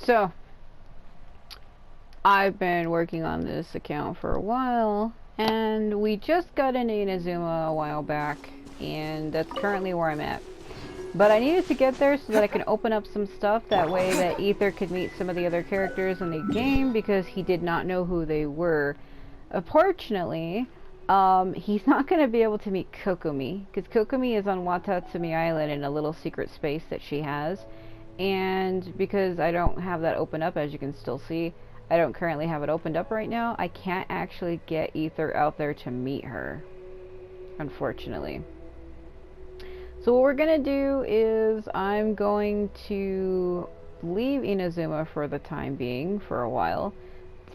So, I've been working on this account for a while, and we just got into Inazuma a while back, and that's currently where I'm at. But I needed to get there so that I can open up some stuff, that way that Ether could meet some of the other characters in the game, because he did not know who they were. Unfortunately, he's not going to be able to meet Kokomi, because Kokomi is on Watatsumi Island in a little secret space that she has. And because I don't have that open up, as you can still see, I don't currently have it opened up right now, I can't actually get Ether out there to meet her, unfortunately. So what we're gonna do is I'm going to leave Inazuma for the time being, for a while,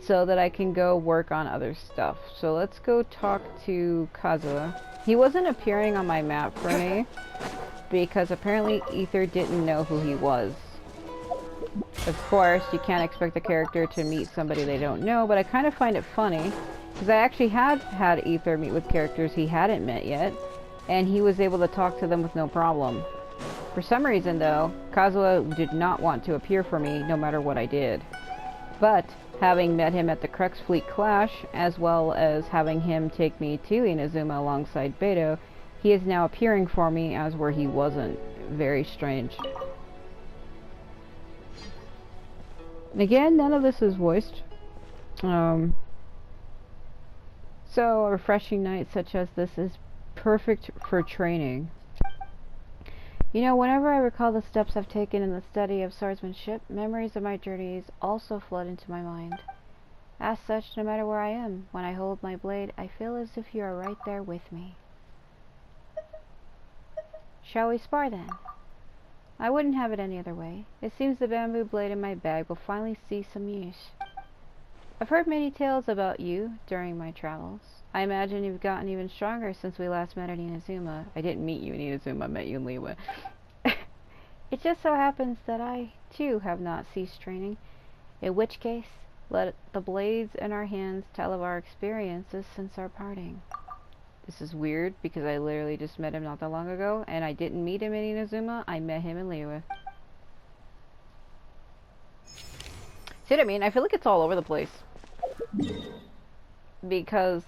so that I can go work on other stuff. So let's go talk to Kazuha. He wasn't appearing on my map for me, because apparently Ether didn't know who he was. Of course, you can't expect a character to meet somebody they don't know, but I kind of find it funny, because I actually had Ether meet with characters he hadn't met yet, and he was able to talk to them with no problem. For some reason, though, Kazuha did not want to appear for me, no matter what I did. But, having met him at the Crux Fleet Clash, as well as having him take me to Inazuma alongside Beto, he is now appearing for me as where he wasn't. Very strange. Again, none of this is voiced. So a refreshing night such as this is perfect for training. You know, whenever I recall the steps I've taken in the study of swordsmanship, memories of my journeys also flood into my mind. As such, no matter where I am, when I hold my blade, I feel as if you are right there with me. Shall we spar then? I wouldn't have it any other way. It seems the bamboo blade in my bag will finally see some use. I've heard many tales about you during my travels. I imagine you've gotten even stronger since we last met at Inazuma. I didn't meet you in Inazuma, I met you in Liwa. It just so happens that I, too, have not ceased training. In which case, let the blades in our hands tell of our experiences since our parting. This is weird, because I literally just met him not that long ago, and I didn't meet him in Inazuma, I met him in Liwa. See what I mean? I feel like it's all over the place. Because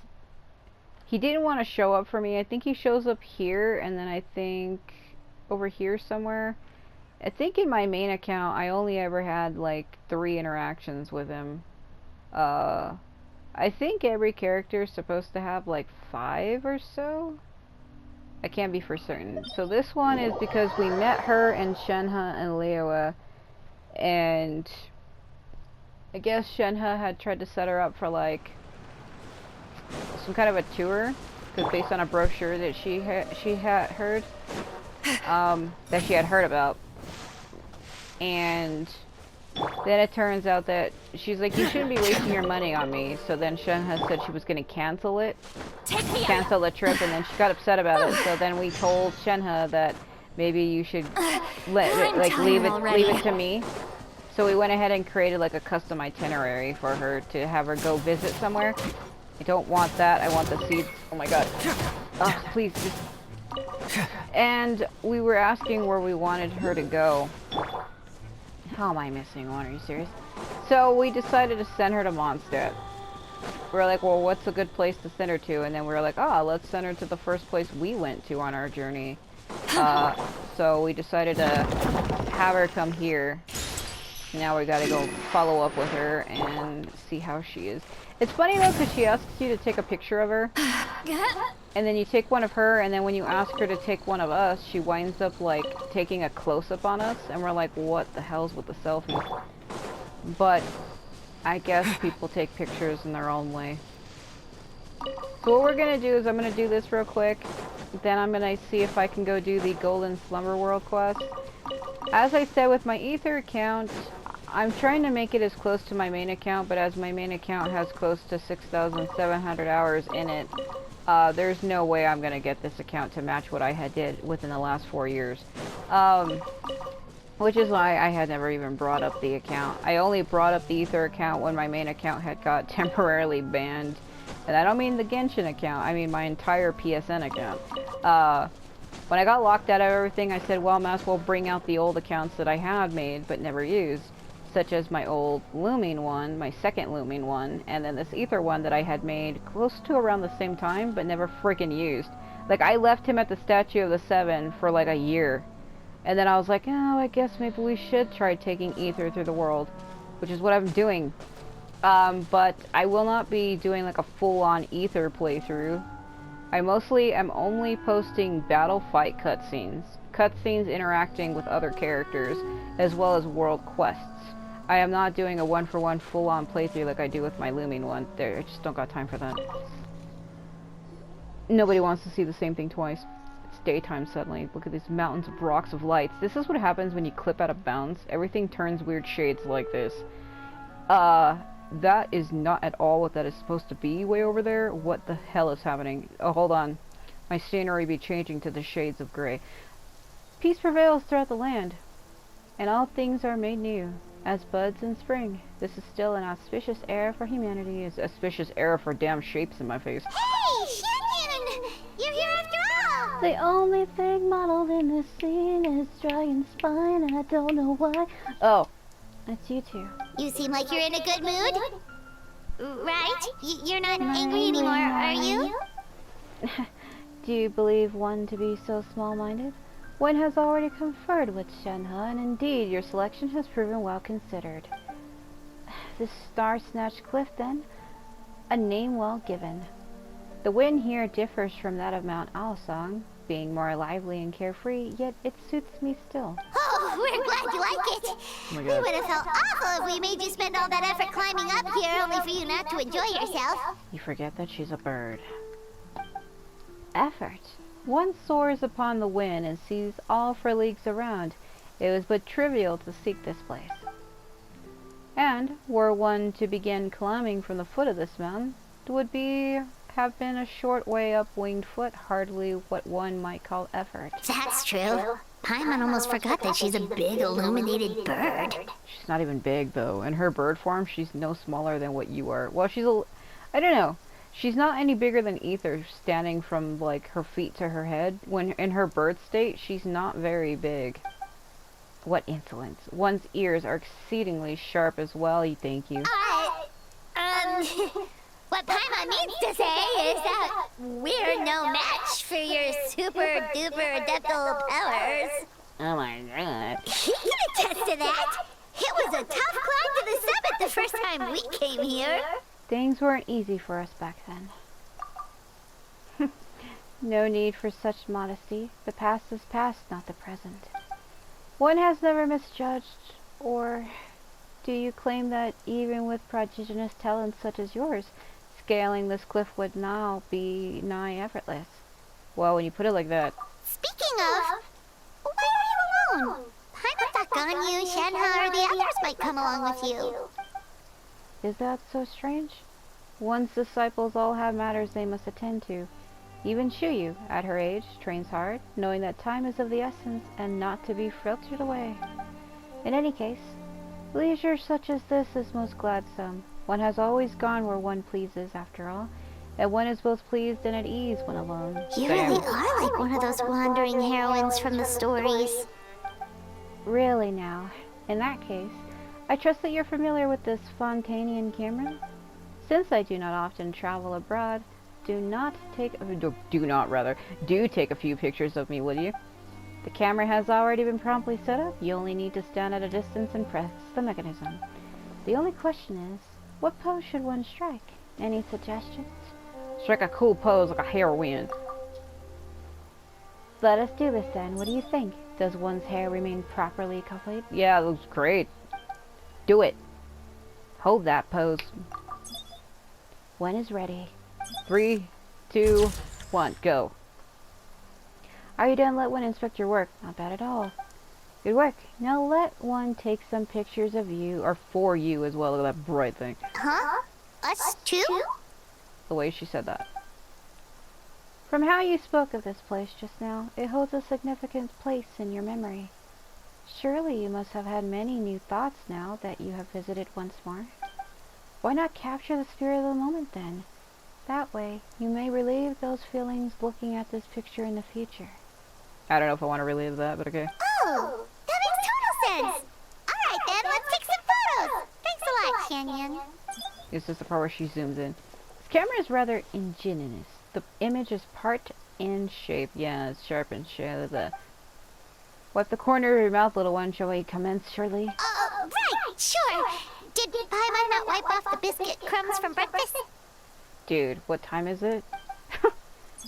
he didn't want to show up for me. I think he shows up here, and then I think over here somewhere. I think in my main account, I only ever had like 3 interactions with him. I think every character is supposed to have like 5 or so. I can't be for certain. So this one is because we met her and Shenhe and Leoa, and I guess Shenhe had tried to set her up for like some kind of a tour, because based on a brochure that she had heard that she had heard about, and then it turns out that she's like, you shouldn't be wasting your money on me. So then Shenhe said she was going to cancel the trip, and then she got upset about it. So then we told Shenhe that maybe you should leave it to me. So we went ahead and created like a custom itinerary for her to have her go visit somewhere. I don't want that. I want the seeds. Oh my god. Oh, please just. And we were asking where we wanted her to go. How am I missing one? Are you serious? So we decided to send her to Mondstadt. We're like, well, what's a good place to send her to? And then we were like, oh, let's send her to the first place we went to on our journey. So we decided to have her come here. Now we gotta go follow up with her and see how she is. It's funny though, because she asks you to take a picture of her. And then you take one of her, and then when you ask her to take one of us, she winds up like taking a close-up on us, and we're like, what the hell's with the selfie? But I guess people take pictures in their own way. So what we're gonna do is I'm gonna do this real quick, then I'm gonna see if I can go do the Golden Slumber World quest. As I said, with my Ether account, I'm trying to make it as close to my main account, but as my main account has close to 6,700 hours in it, there's no way I'm going to get this account to match what I had did within the last 4 years. Which is why I had never even brought up the account. I only brought up the Ether account when my main account had got temporarily banned. And I don't mean the Genshin account, I mean my entire PSN account. When I got locked out of everything, I said, well, I might as well bring out the old accounts that I had made but never used. such as my old looming one, my second looming one, and then this ether one that I had made close to around the same time, but never freaking used. Like, I left him at the Statue of the Seven for like a year. And then I was like, oh, I guess maybe we should try taking ether through the world, which is what I'm doing. But I will not be doing like a full-on ether playthrough. I mostly am only posting battle fight cutscenes. Cutscenes interacting with other characters, as well as world quests. I am not doing a one-for-one full-on playthrough like I do with my looming one. I just don't got time for that. Nobody wants to see the same thing twice. It's daytime suddenly. Look at these mountains of rocks of lights. This is what happens when you clip out of bounds. Everything turns weird shades like this. That is not at all what that is supposed to be way over there. What the hell is happening? Oh, hold on. My scenery be changing to the shades of gray. Peace prevails throughout the land, and all things are made new, as buds in spring. This is still an auspicious era for humanity. It's an auspicious era for damn shapes in my face. Hey, Shannon! You're here after all! The only thing modeled in this scene is Dragon's spine, and I don't know why. Oh. It's you two. You seem like you're in a good mood. Right? You're not angry anymore, are you? Do you believe one to be so small-minded? One has already conferred with Shenhe, and indeed your selection has proven well considered. This star-snatched cliff, then, a name well given. The wind here differs from that of Mount Aosong, being more lively and carefree, yet it suits me still. Oh, we're glad you like it. Oh my We God. would have felt awful if we made you spend all that effort climbing up here only for you not to enjoy yourself. You forget that she's a bird. Effort. One soars upon the wind and sees all for leagues around. It was but trivial to seek this place. And were one to begin climbing from the foot of this mountain, it would have been a short way up winged foot, hardly what one might call effort. That's true. Paimon almost forgot that she's a big illuminated bird. She's not even big though. In her bird form, she's no smaller than what you are. Well, I don't know. She's not any bigger than Ether, standing from like her feet to her head. When in her bird state, she's not very big. What insolence. One's ears are exceedingly sharp as well, thank you. What Paimon means to say is that we're no match for your super duper adeptal powers. Oh my god. He can attest to that. It was a tough climb to the summit the first time we came here. Things weren't easy for us back then. No need for such modesty. The past is past, not the present. One has never misjudged, or do you claim that even with prodigious talents such as yours, scaling this cliff would now be nigh effortless? Well, when you put it like that. Speaking of, why are you alone? Paimon thought Ganyu, Shenhe, or the others might come along with you. Is that so strange? One's disciples all have matters they must attend to. Even Shuyu, at her age, trains hard, knowing that time is of the essence and not to be filtered away. In any case, leisure such as this is most gladsome. One has always gone where one pleases, after all, and one is both pleased and at ease when alone. You really are like one of those wandering heroines from the stories. Really now, in that case, I trust that you're familiar with this Fontanian camera? Since I do not often travel abroad, do take a few pictures of me, will you? The camera has already been promptly set up. You only need to stand at a distance and press the mechanism. The only question is, what pose should one strike? Any suggestions? Strike a cool pose like a heroine. Let us do this then. What do you think? Does one's hair remain properly coupled? Yeah, it looks great. Do it. Hold that pose. When is ready? 3, 2, 1, go. Are you done? Let one inspect your work. Not bad at all. Good work. Now let one take some pictures of you, Or for you as well. Look at that bright thing. Huh? Us too? The way she said that. From how you spoke of this place just now, it holds a significant place in your memory. Surely you must have had many new thoughts now that you have visited once more. Why not capture the spirit of the moment then? That way, you may relieve those feelings looking at this picture in the future. I don't know if I want to relive that, but okay. Oh, that makes total sense. Alright then, let's take some Canyon. This is the part where she zooms in. This camera is rather ingenious. The image is part in shape. Yeah, it's sharp and shape. Wipe the corner of your mouth, little one. Shall we commence shortly? Right, sure. Did Paimon not wipe off the biscuit crumbs from breakfast? Dude, what time is it?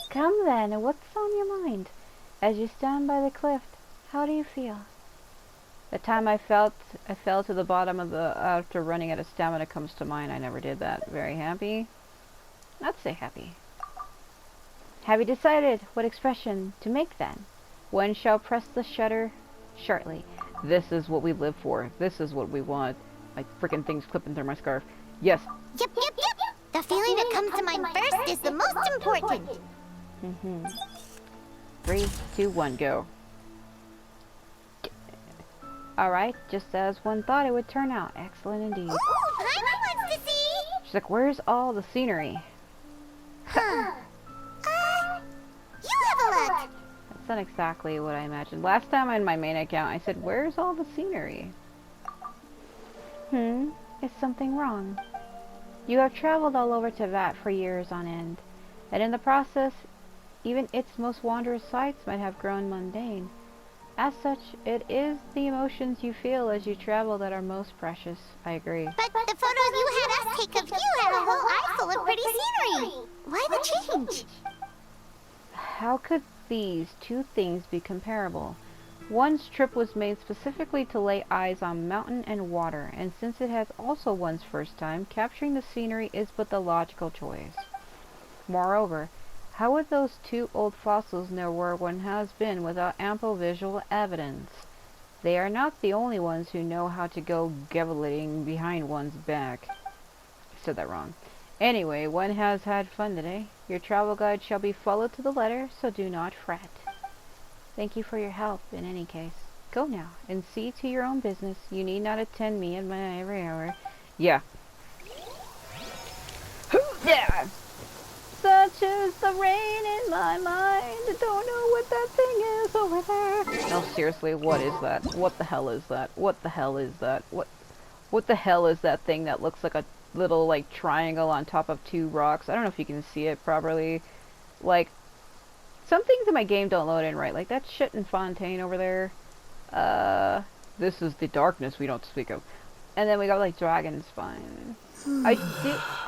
Come then, what's on your mind? As you stand by the cliff, how do you feel? The time I fell to the bottom of the after running out of stamina comes to mind. I never did that. Very happy. I'd say happy. Have you decided what expression to make then? One shall press the shutter shortly. This is what we live for. This is what we want. My freaking thing's clipping through my scarf. Yes. Yep. The feeling that comes to mind first is the most important. 3, 2, 1, go. Alright, just as one thought it would turn out. Excellent indeed. Ooh, Paimon wants to see! She's like, where's all the scenery? You have a look! That's not exactly what I imagined. Last time on my main account, I said, where's all the scenery? Is something wrong? You have traveled all over Tibet for years on end, and in the process, even its most wondrous sights might have grown mundane. As such, it is the emotions you feel as you travel that are most precious. I agree. But the photos you had us take of you had a whole eye full of pretty scenery. Why the change? How could these two things be comparable? One's trip was made specifically to lay eyes on mountain and water, and since it has also one's first time, capturing the scenery is but the logical choice. Moreover, how would those two old fossils know where one has been without ample visual evidence? They are not the only ones who know how to go gabbling behind one's back. I said that wrong. Anyway, one has had fun today. Your travel guide shall be followed to the letter, so do not fret. Thank you for your help, in any case. Go now, and see to your own business. You need not attend me at my every hour. Yeah. Yeah! Such is the rain in my mind. I don't know what that thing is over there. No, seriously, what is that? What the hell is that? What the hell is that? What the hell is that thing that looks like a little, like, triangle on top of two rocks? I don't know if you can see it properly. Like, some things in my game don't load in right. Like that shit in Fontaine over there. This is the darkness we don't speak of. And then we got, like, Dragon Spine.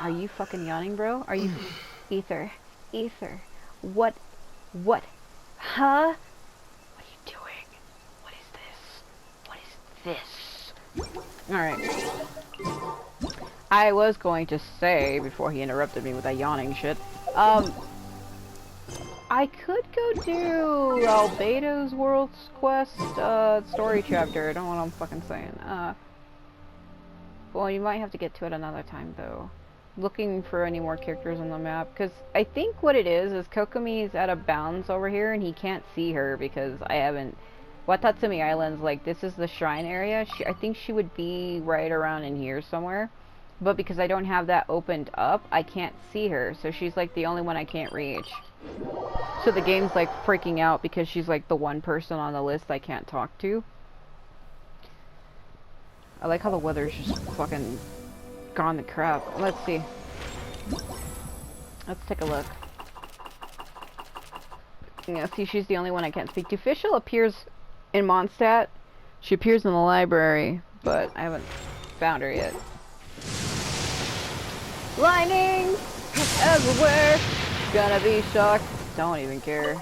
Are you fucking yawning, bro? Are you... Ether. What? Huh? What are you doing? What is this? Alright. I was going to say, before he interrupted me with that yawning shit, I could go do Albedo's World's Quest, story chapter. I don't know what I'm fucking saying. Well, you might have to get to it another time, though. Looking for any more characters on the map, because I think what it is Kokomi's out of bounds over here and he can't see her because I haven't... Watatsumi Island's like, this is the shrine area. I think she would be right around in here somewhere, but because I don't have that opened up, I can't see her, so she's like the only one I can't reach. So the game's like freaking out because she's like the one person on the list I can't talk to. I like how the weather's just fucking gone to crap. Let's see. Let's take a look. Yeah, see, she's the only one I can't speak to. Fischl appears in Mondstadt. She appears in the library, but I haven't found her yet. Lightning everywhere. Gonna be shocked. Don't even care.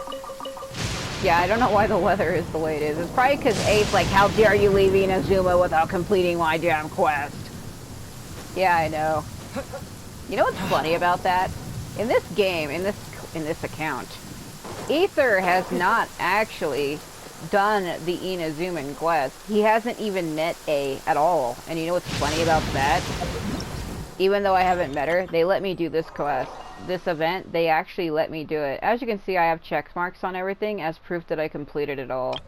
Yeah, I don't know why the weather is the way it is. It's probably because Ape's like, how dare you leave Inazuma without completing my damn quest? Yeah, I know. You know what's funny about that? In this game, in this account, Aether has not actually done the Inazuman quest. He hasn't even met A at all. And you know what's funny about that? Even though I haven't met her, they let me do this quest. This event, they actually let me do it. As you can see, I have check marks on everything as proof that I completed it all.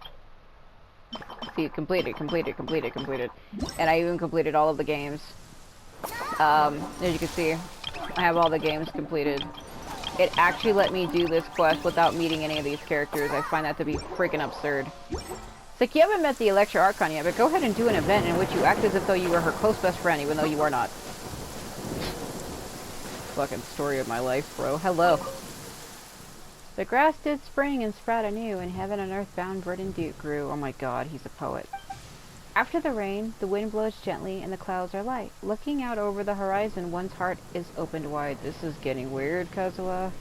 See, completed. And I even completed all of the games. As you can see, I have all the games completed. It actually let me do this quest without meeting any of these characters. I find that to be freaking absurd. It's like, you haven't met the Electra Archon yet, but go ahead and do an event in which you act as if though you were her close best friend, even though you are not. Fucking story of my life, bro. Hello. The grass did spring and sprout anew, and heaven and earth bound verdant dew grew. Oh my god, he's a poet. After the rain, the wind blows gently and the clouds are light. Looking out over the horizon, one's heart is opened wide. This is getting weird, Kazuha.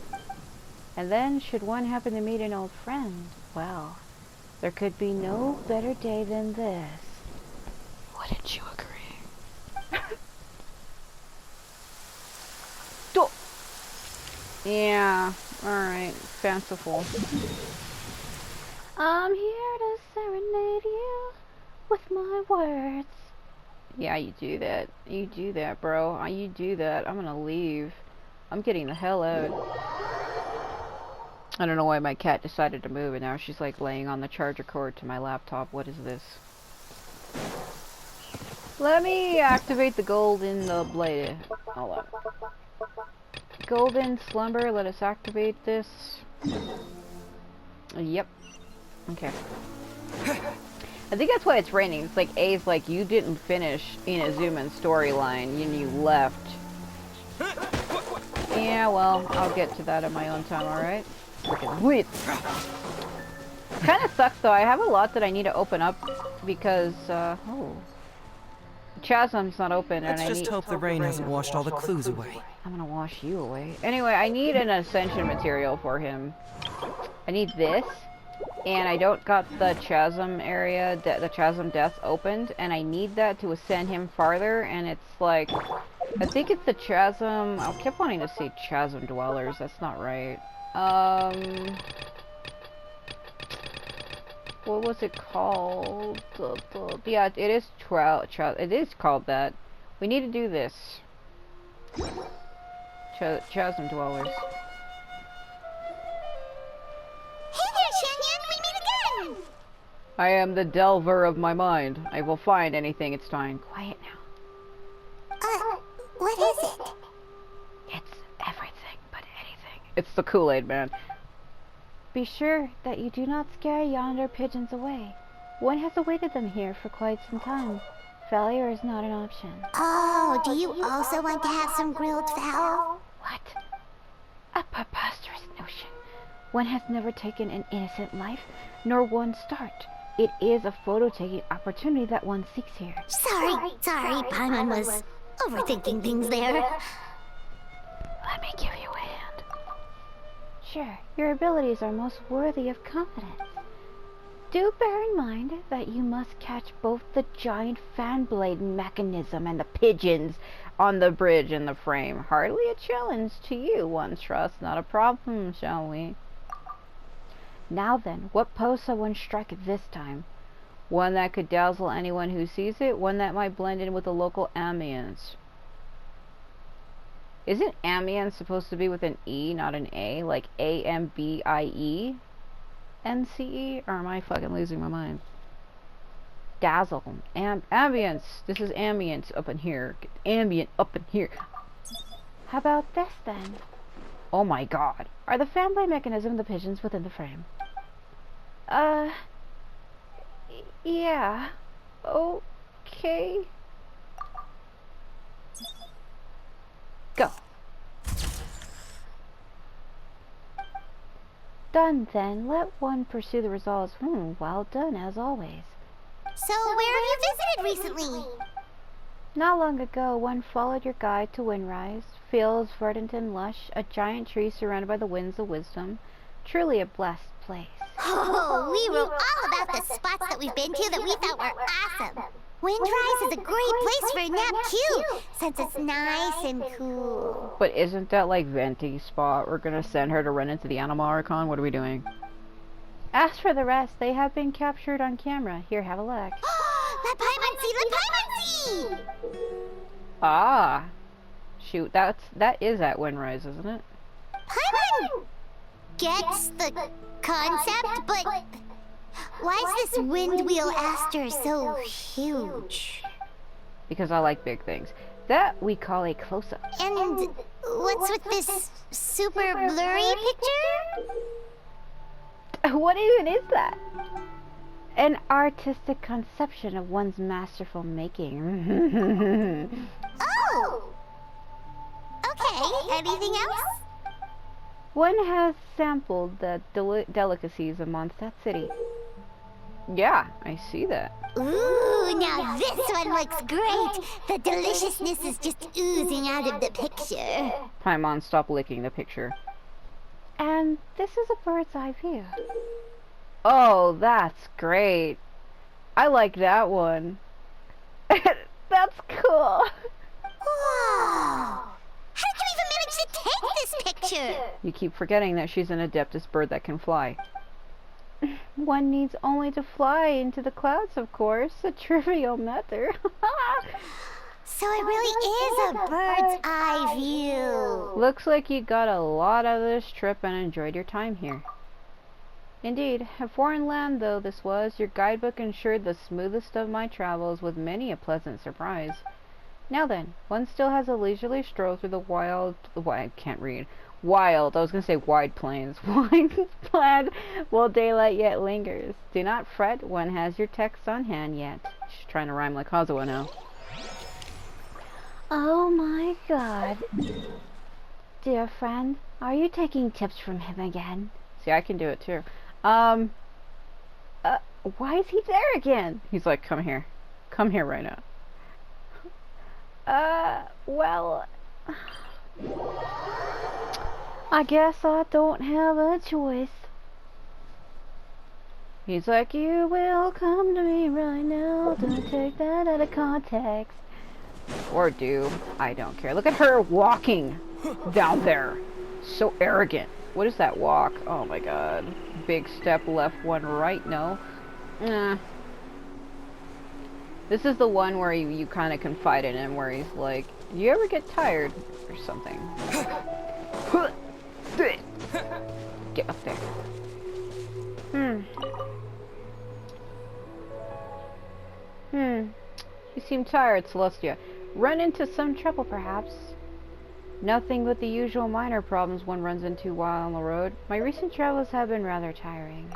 And then, should one happen to meet an old friend, well, there could be no better day than this. Wouldn't you agree? Yeah, alright, fanciful. I'm here to serenade you with my words. Yeah, you do that. You do that, bro. You do that. I'm gonna leave. I'm getting the hell out. I don't know why my cat decided to move, and now she's like laying on the charger cord to my laptop. What is this? Let me activate the gold in the blade. Hold on. Golden Slumber, let us activate this. Yep. Okay. I think that's why it's raining. It's like A's like, you didn't finish Inazuman's storyline and you left. Yeah, well, I'll get to that in my own time, alright? Freaking wait. Kinda sucks though, I have a lot that I need to open up because, oh. Chasm's not open, and Let's just hope the rain hasn't washed all the clues away. I'm gonna wash you away. Anyway, I need an ascension material for him. I need this, and I don't got the chasm area, the chasm death opened, and I need that to ascend him farther, and it's like, I think it's the chasm, I kept wanting to say chasm dwellers, that's not right. What was it called? Yeah, it is it is called that. We need to do this. Chasm dwellers. Hey there, Shanyan! We meet again! I am the delver of my mind. I will find anything. It's fine. Quiet now. What is it? It's everything but anything. It's the Kool-Aid man. Be sure that you do not scare yonder pigeons away. One has awaited them here for quite some time. Failure is not an option. Oh, do you also want to have some grilled fowl? What? A preposterous notion. One has never taken an innocent life, nor one start. It is a photo-taking opportunity that one seeks here. Sorry, Paimon was overthinking things there. Let me give you a hand. Sure, your abilities are most worthy of confidence. Do bear in mind that you must catch both the giant fan blade mechanism and the pigeons On the bridge in the frame. Hardly a challenge to you, one trusts. Not a problem, shall we? Now then, what pose shall one strike at this time? One that could dazzle anyone who sees it. One that might blend in with the local ambience. Isn't ambience supposed to be with an E, not an A? Like A-M-B-I-E? N-C-E? Or am I fucking losing my mind? Dazzle. Ambience. This is ambience up in here. Ambient up in here. How about this then? Oh my god. Are the fan blade mechanism the pigeons within the frame? Yeah. Okay. Go. Done then. Let one pursue the results. Well done as always. So, where have you visited recently? Not long ago, one followed your guide to Windrise. Fields verdant and lush, a giant tree surrounded by the winds of wisdom. Truly a blessed place. Oh, we wrote all about the spots that we've been to that we thought were awesome. Windrise is a great place for a nap too, since it's nice and cool. But isn't that like Venti's spot? We're gonna send her to run into the Animal Archon? What are we doing? As for the rest, they have been captured on camera. Here, have a look. Let Paimon see! Let Paimon see! Ah. Shoot, that is at Windrise, isn't it? Paimon gets the concept, but why is this wind wheel Aster so huge? Because I like big things. That we call a close-up. And what's with this super blurry picture? What even is that? An artistic conception of one's masterful making. Oh! Okay, anything else? One has sampled the delicacies of Mondstadt City. Yeah, I see that. Ooh, now this one looks great. The deliciousness is just oozing out of the picture. Paimon, stop licking the picture. And this is a bird's eye view. Oh, that's great. I like that one. That's cool. Whoa! How did you even manage to take this picture? You keep forgetting that she's an adeptus bird that can fly. One needs only to fly into the clouds, of course. A trivial matter. So it really is a bird's eye view. Looks like you got a lot out of this trip and enjoyed your time here. Indeed, a foreign land though this was, your guidebook ensured the smoothest of my travels with many a pleasant surprise. Now then, one still has a leisurely stroll through the wild... I can't read. Wild. I was going to say wide plains. Wide plaid while daylight yet lingers. Do not fret, one has your text on hand yet. She's trying to rhyme like Kazuha now. Oh my god. Dear friend, are you taking tips from him again? See, I can do it too. Why is he there again? He's like, come here. Come here right now. Well... I guess I don't have a choice. He's like, you will come to me right now. Don't take that out of context. Or do. I don't care. Look at her walking down there. So arrogant. What is that walk? Oh my god. Big step left, one right. No. This is the one where you kind of confide in him, where he's like, do you ever get tired? Or something. Get up there. You seem tired, Celestia. Run into some trouble, perhaps? Nothing but the usual minor problems one runs into while on the road. My recent travels have been rather tiring.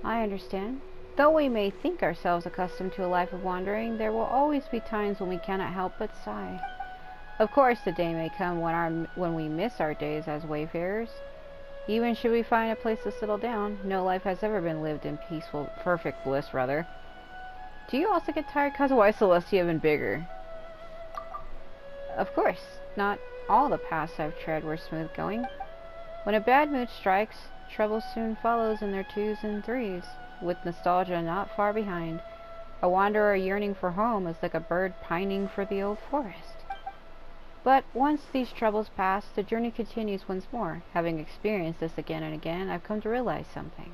I understand. Though we may think ourselves accustomed to a life of wandering, there will always be times when we cannot help but sigh. Of course, the day may come when we miss our days as wayfarers. Even should we find a place to settle down, no life has ever been lived in peaceful, perfect bliss, rather. Do you also get tired? Cause why Celestia been bigger? Of course, not all the paths I've tread were smooth going. When a bad mood strikes, trouble soon follows in their twos and threes, with nostalgia not far behind. A wanderer yearning for home is like a bird pining for the old forest. But once these troubles pass, the journey continues once more. Having experienced this again and again, I've come to realize something.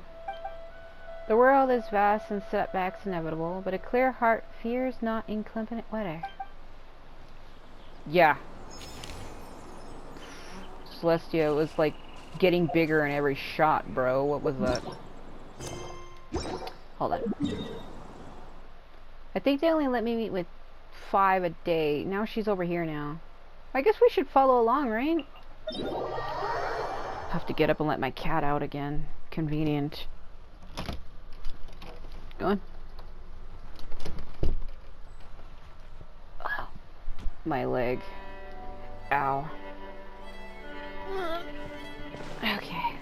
The world is vast and setbacks inevitable, but a clear heart fears not inclement weather. Yeah. Celestia was like getting bigger in every shot, bro. What was that? Hold on. I think they only let me meet with 5 a day. Now she's over here now. I guess we should follow along, right? Have to get up and let my cat out again. Convenient. Go on. Oh, my leg. Ow. Okay.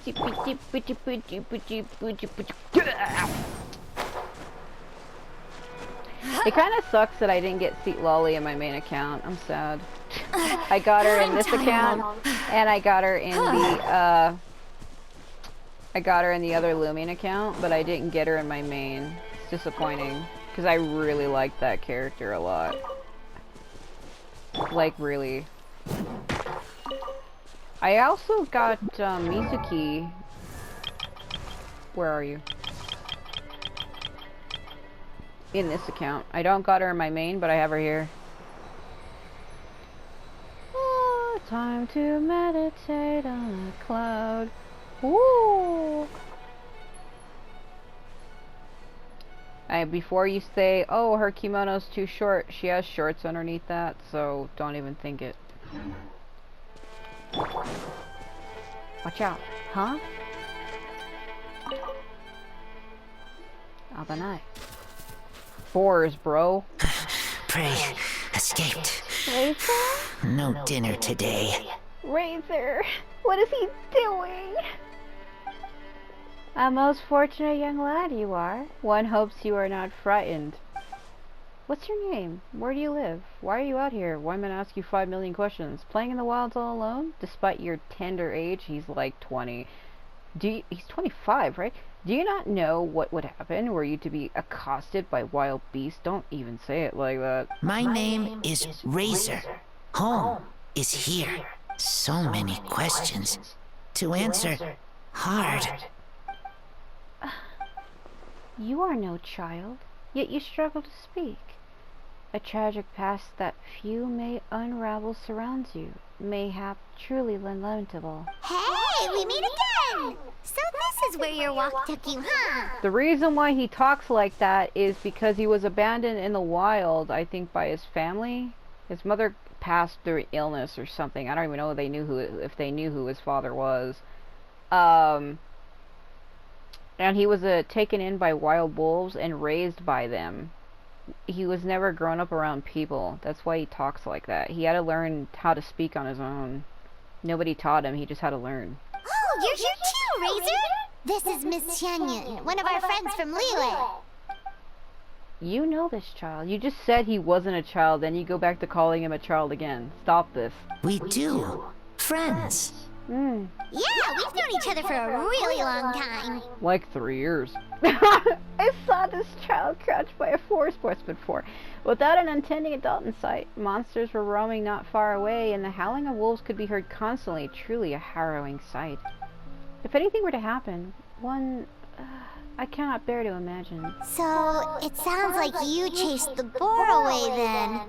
It kind of sucks that I didn't get Seat Lolly in my main account. I'm sad. I got her in this account, and I got her in the other Lumion account, but I didn't get her in my main. It's disappointing, because I really like that character a lot. Like, really. I also got Mizuki. Where are you? In this account. I don't got her in my main, but I have her here. Oh, time to meditate on a cloud. Woo! Before you say, oh, her kimono's too short, she has shorts underneath that, so don't even think it. Watch out. Huh? of the night. 4s, bro. Prey escaped. Razor? No dinner today. Razor, what is he doing? A most fortunate young lad you are. One hopes you are not frightened. What's your name? Where do you live? Why are you out here? Why am I gonna ask you 5 million questions? Playing in the wilds all alone? Despite your tender age, he's like 20. He's 25, right? Do you not know what would happen were you to be accosted by wild beasts? Don't even say it like that. My name is Razor. Home is here. So many questions to answer. Hard. You are no child, yet you struggle to speak. A tragic past that few may unravel surrounds you, mayhap truly lamentable. Hey, we meet again! So this is where your walk took you, huh? The reason why he talks like that is because he was abandoned in the wild, I think, by his family. His mother passed through illness or something. I don't even know if they knew who his father was. And he was taken in by wild wolves and raised by them. He was never grown up around people. That's why he talks like that. He had to learn how to speak on his own. Nobody taught him. He just had to learn. Oh, you're here too, Razor! This is Miss Xianyun, one of our friends from Liyue. You know this child. You just said he wasn't a child, then you go back to calling him a child again. Stop this. We do. Friends. Yeah, we've known each other for a really long time. Like 3 years. I saw this child crouched by a forest sportsman before. Without an untending adult in sight, monsters were roaming not far away, and the howling of wolves could be heard constantly. Truly a harrowing sight. If anything were to happen, I cannot bear to imagine. So, it sounds like you chased the boar away then.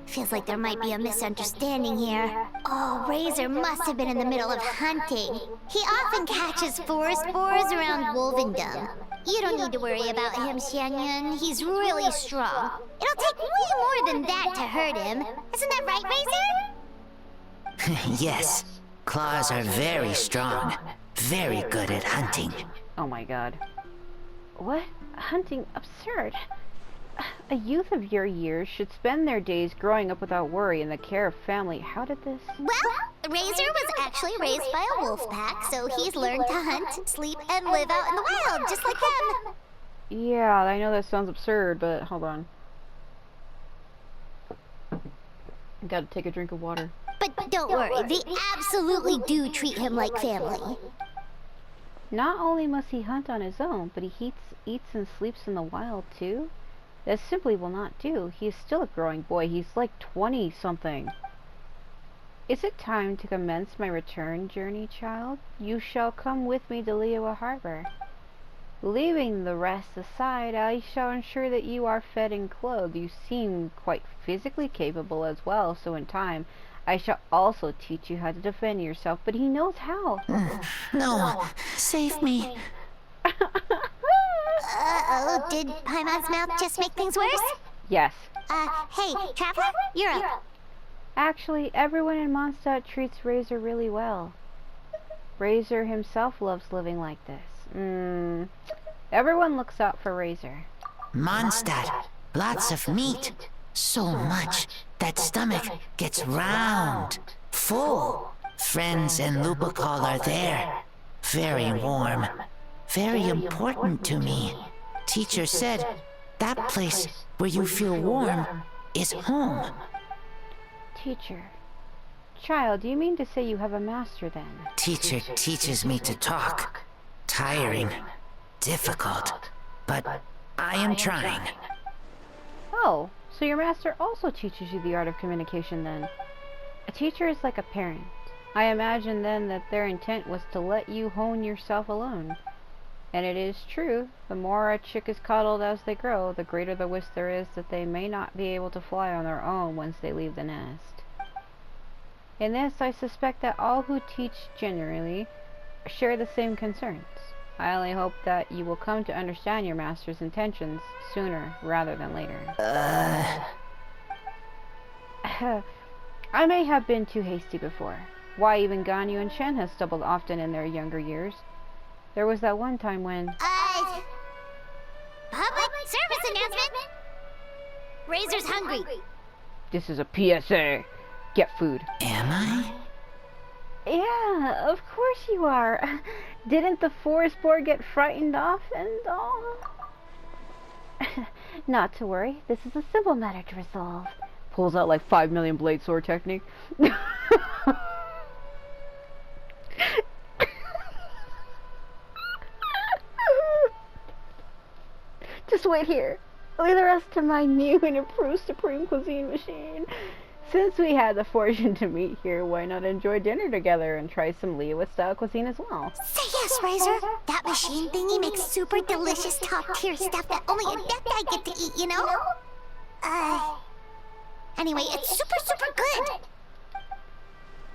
Feels like there might be a misunderstanding here. Oh, Razor must have been in the middle of hunting. He often catches forest boars around Wolvendom. You don't need to worry about him, Xianyun. He's really strong. It'll take way more than that to hurt him. Isn't that right, Razor? Yes. Claws are very strong. Very good at hunting. Oh my god. What? Hunting? Absurd. A youth of your years should spend their days growing up without worry in the care of family. How did this? Well, Razor was actually raised by a wolf pack, so he's learned to hunt, sleep, and live out in the wild, just like them. Yeah, I know that sounds absurd, but hold on. Gotta take a drink of water. But don't worry, they absolutely do treat him like family. Not only must he hunt on his own, but he eats and sleeps in the wild too? That simply will not do. He is still a growing boy. He's like 20-something. Is it time to commence my return journey, child? You shall come with me to Liyue Harbor. Leaving the rest aside, I shall ensure that you are fed and clothed. You seem quite physically capable as well, so in time, I shall also teach you how to defend yourself, but he knows how. No, save me. Uh-oh, did Paimon's mouth just make things worse? Yes. Hey, Traveler, you're up. Actually, everyone in Mondstadt treats Razor really well. Razor himself loves living like this. Everyone looks out for Razor. Mondstadt, lots of meat. So much that stomach gets round, full. Friends and Lupacol are there. Very warm. Very important to me. Teacher said that place where you feel warm is home. Teacher. Child, do you mean to say you have a master then? Teacher teaches me to talk. Tiring. Difficult. But I am trying. Oh, so your master also teaches you the art of communication then? A teacher is like a parent. I imagine then that their intent was to let you hone yourself alone. And it is true, the more a chick is coddled as they grow, the greater the risk there is that they may not be able to fly on their own once they leave the nest. In this, I suspect that all who teach generally share the same concerns. I only hope that you will come to understand your master's intentions sooner rather than later. I may have been too hasty before. Why, even Ganyu and Shen have stumbled often in their younger years. There was that one time when... Papa Razor's hungry. This is a PSA. Get food. Am I? Yeah, of course you are. Didn't the forest boar get frightened off and all? Not to worry, this is a simple matter to resolve. Pulls out like 5 million blade sword technique. Just wait here. Leave the rest to my new and improved Supreme Cuisine machine. Since we had the fortune to meet here, why not enjoy dinner together and try some Liyue style cuisine as well? Say yes, Razor. That machine thingy makes super delicious top-tier stuff that only a deaf guy get to eat, you know? Anyway, it's super good.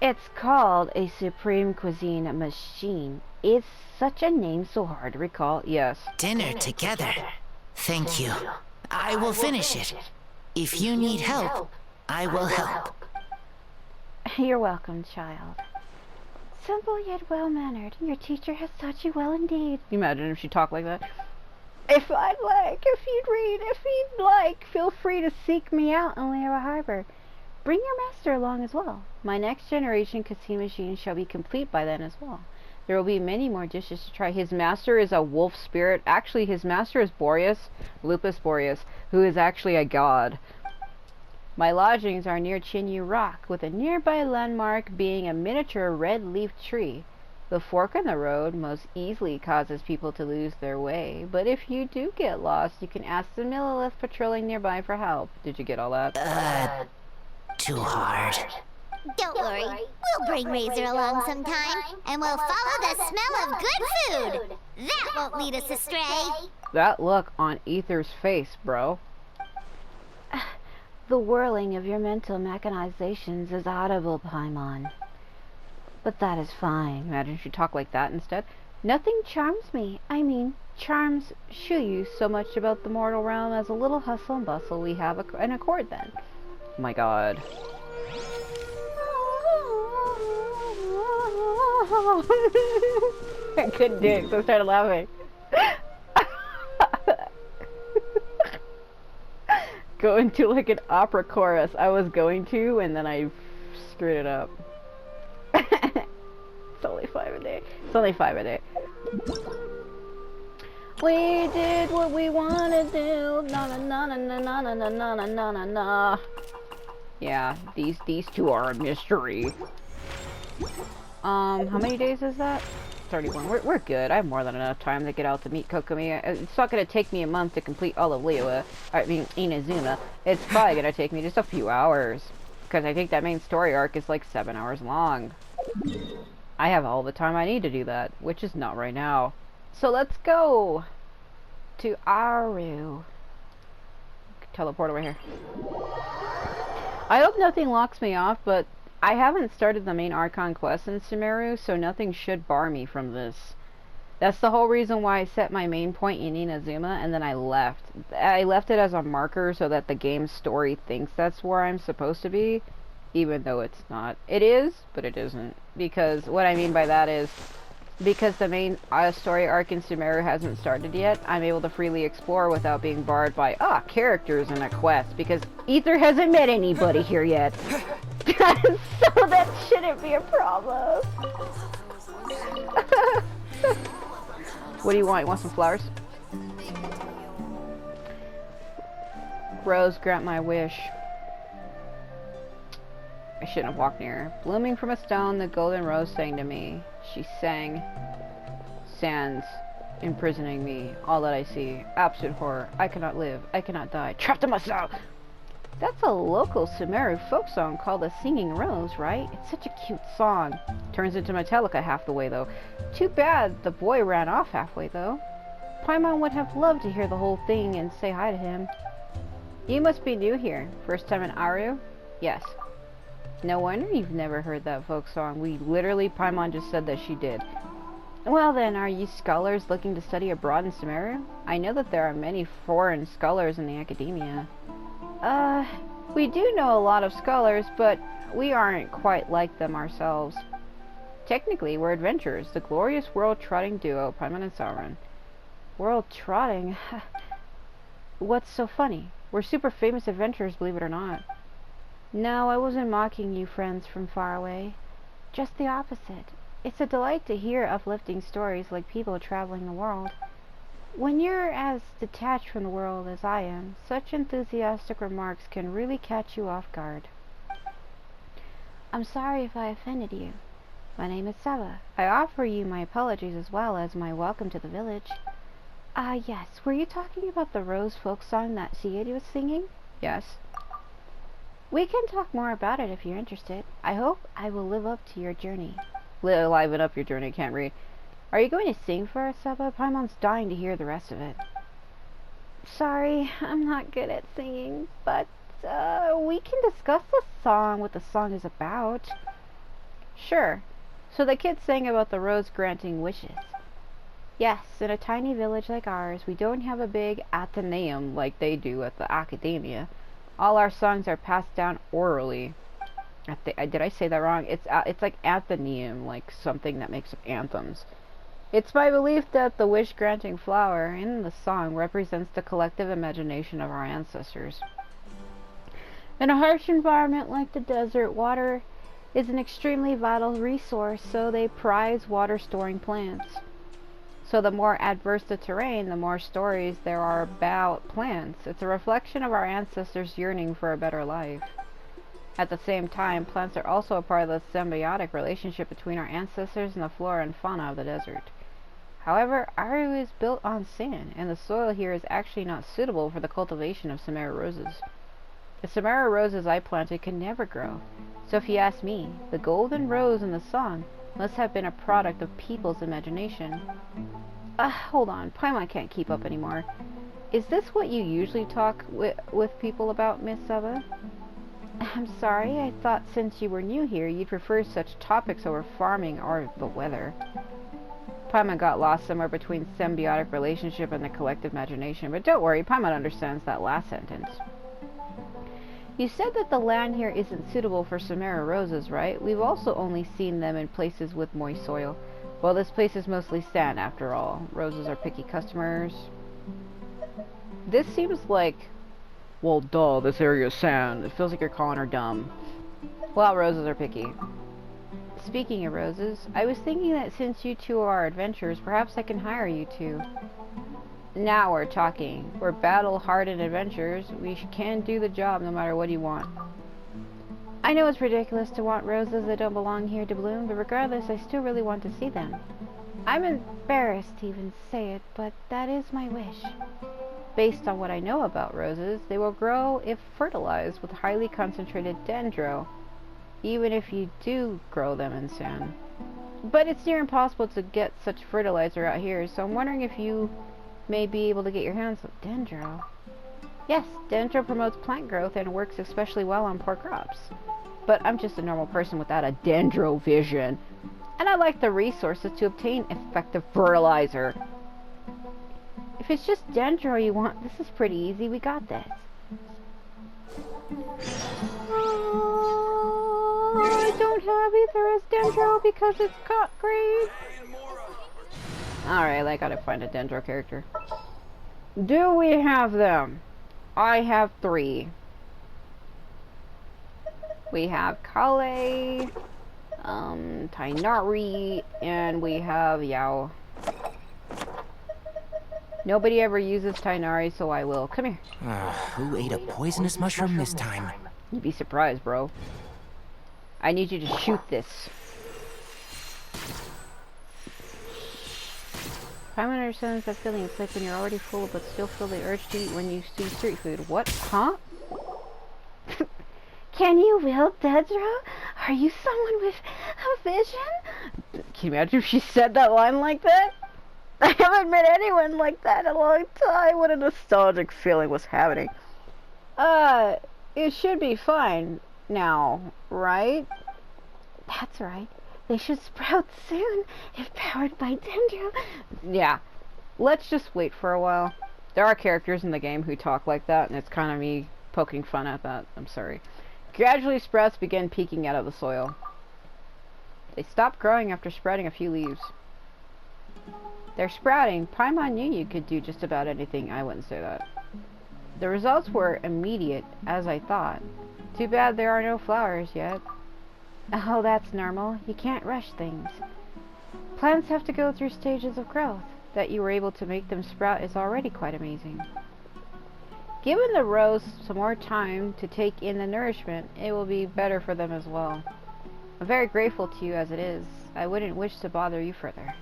It's called a Supreme Cuisine machine. Is such a name so hard to recall? Yes. Dinner together. Thank you. I will finish it. If you need help, I will help. You're welcome, child. Simple yet well-mannered. Your teacher has taught you well indeed. Can you imagine if she talked like that? If you'd read, if you'd like, feel free to seek me out in Liyue Harbor. Bring your master along as well. My next generation cuisine machine shall be complete by then as well. There will be many more dishes to try. His master is a wolf spirit. Actually, his master is Boreas, Lupus Boreas, who is actually a god. My lodgings are near Chinyu Rock, with a nearby landmark being a miniature red-leaf tree. The fork in the road most easily causes people to lose their way, but if you do get lost, you can ask the Millilith patrolling nearby for help. Did you get all that? Too hard. Don't worry. We'll bring Razor along sometime, and we'll follow the smell of good food. That won't lead us astray. That look on Ether's face, bro. The whirling of your mental machinations is audible, Paimon. But that is fine. Imagine if you talk like that instead. Nothing charms me. I mean, charms Shuyu so much about the mortal realm as a little hustle and bustle we have an accord then. Oh my god. I couldn't do it, so I started laughing. Go into like an opera chorus. I was going to, and then I screwed it up. It's only 5 a day. It's only 5 a day. We did what we wanna do. Na na na na na na na na na na na na. Yeah, these two are a mystery. How many days is that? 31. We're good. I have more than enough time to get out to meet Kokomi. It's not gonna take me a month to complete all of Liyue. I mean, Inazuma. It's probably gonna take me just a few hours. Because I think that main story arc is like 7 hours long. I have all the time I need to do that, which is not right now. So let's go to Aru. Teleport over here. I hope nothing locks me off, but I haven't started the main Archon quest in Sumeru, so nothing should bar me from this. That's the whole reason why I set my main point in Inazuma, and then I left. I left it as a marker so that the game's story thinks that's where I'm supposed to be, even though it's not. It is, but it isn't. Because what I mean by that is, because the main story arc in Sumeru hasn't started yet, I'm able to freely explore without being barred by, characters in a quest, because Ether hasn't met anybody here yet. So that shouldn't be a problem. What do you want? You want some flowers? Rose, grant my wish. I shouldn't have walked near her. Blooming from a stone, the golden rose sang to me. She sang, sands imprisoning me, all that I see. Absolute horror. I cannot live. I cannot die. Trapped in myself! That's a local Sumeru folk song called The Singing Rose, right? It's such a cute song. Turns into Metallica half the way, though. Too bad the boy ran off halfway, though. Paimon would have loved to hear the whole thing and say hi to him. You must be new here. First time in Aru? Yes. No wonder you've never heard that folk song. Paimon just said that she did. Well then, are you scholars looking to study abroad in Sumeru? I know that there are many foreign scholars in the academia. We do know a lot of scholars, but we aren't quite like them ourselves. Technically, we're adventurers, the glorious world-trotting duo, Paimon and Sauron. World-trotting? What's so funny? We're super famous adventurers, believe it or not. No, I wasn't mocking you, friends from far away. Just the opposite. It's a delight to hear uplifting stories like people traveling the world. When you're as detached from the world as I am, such enthusiastic remarks can really catch you off guard. I'm sorry if I offended you. My name is Saba. I offer you my apologies as well as my welcome to the village. Yes. Were you talking about the Rose folk song that Siedi was singing? Yes. We can talk more about it if you're interested. I hope I will live up to your journey. Liven up your journey, can't read. Are you going to sing for us, Saba? Paimon's dying to hear the rest of it. Sorry, I'm not good at singing, but we can discuss the song, what the song is about. Sure. So the kid sang about the rose granting wishes. Yes, in a tiny village like ours, we don't have a big Athenaeum like they do at the academia. All our songs are passed down orally. Did I say that wrong? It's like Athenaeum, like something that makes up anthems. It's my belief that the wish-granting flower in the song represents the collective imagination of our ancestors. In a harsh environment like the desert, water is an extremely vital resource, so they prize water-storing plants. So the more adverse the terrain, the more stories there are about plants. It's a reflection of our ancestors' yearning for a better life. At the same time, plants are also a part of the symbiotic relationship between our ancestors and the flora and fauna of the desert. However, Aru is built on sand, and the soil here is actually not suitable for the cultivation of Samara roses. The Samara roses I planted can never grow. So if you ask me, the golden rose in the song must have been a product of people's imagination. Hold on, Paimon can't keep up anymore. Is this what you usually talk with people about, Miss Saba? I'm sorry, I thought since you were new here, you'd prefer such topics over farming or the weather. Paimon got lost somewhere between symbiotic relationship and the collective imagination, but don't worry, Paimon understands that last sentence. You said that the land here isn't suitable for Samara roses, right? We've also only seen them in places with moist soil. Well, this place is mostly sand, after all. Roses are picky customers. This seems like... Well, duh, this area is sand. It feels like you're calling her dumb. Well, roses are picky. Speaking of roses, I was thinking that since you two are adventurers, perhaps I can hire you two. Now we're talking. We're battle-hardened adventurers. We can do the job no matter what you want. I know it's ridiculous to want roses that don't belong here to bloom, but regardless, I still really want to see them. I'm embarrassed to even say it, but that is my wish. Based on what I know about roses, they will grow if fertilized with highly concentrated dendro, even if you do grow them in sand. But it's near impossible to get such fertilizer out here, so I'm wondering if you may be able to get your hands on dendro. Yes, dendro promotes plant growth and works especially well on poor crops. But I'm just a normal person without a dendro vision, and I like the resources to obtain effective fertilizer. If it's just dendro you want, this is pretty easy. We got this. I don't have either as dendro because it's got green. Alright, I gotta find a dendro character. Do we have them? I have 3. We have Kale, Tainari, and we have Yao. Nobody ever uses Tainari, so I will. Come here. Who ate a poisonous mushroom this time? You'd be surprised, bro. I need you to shoot this. Paimon understands that feeling. It's like when you're already full but still feel the urge to eat when you see street food. What? Huh? Can you wield dendro? Are you someone with a vision? Can you imagine if she said that line like that? I haven't met anyone like that in a long time. What a nostalgic feeling was happening. It should be fine now, right? That's right. They should sprout soon, if powered by dendro. Yeah. Let's just wait for a while. There are characters in the game who talk like that, and it's kind of me poking fun at that. I'm sorry. Gradually, sprouts begin peeking out of the soil. They stop growing after sprouting a few leaves. They're sprouting. Paimon knew you could do just about anything. I wouldn't say that. The results were immediate, as I thought. Too bad there are no flowers yet. Oh, that's normal. You can't rush things. Plants have to go through stages of growth. That you were able to make them sprout is already quite amazing. Given the rose some more time to take in the nourishment, it will be better for them as well. I'm very grateful to you as it is. I wouldn't wish to bother you further.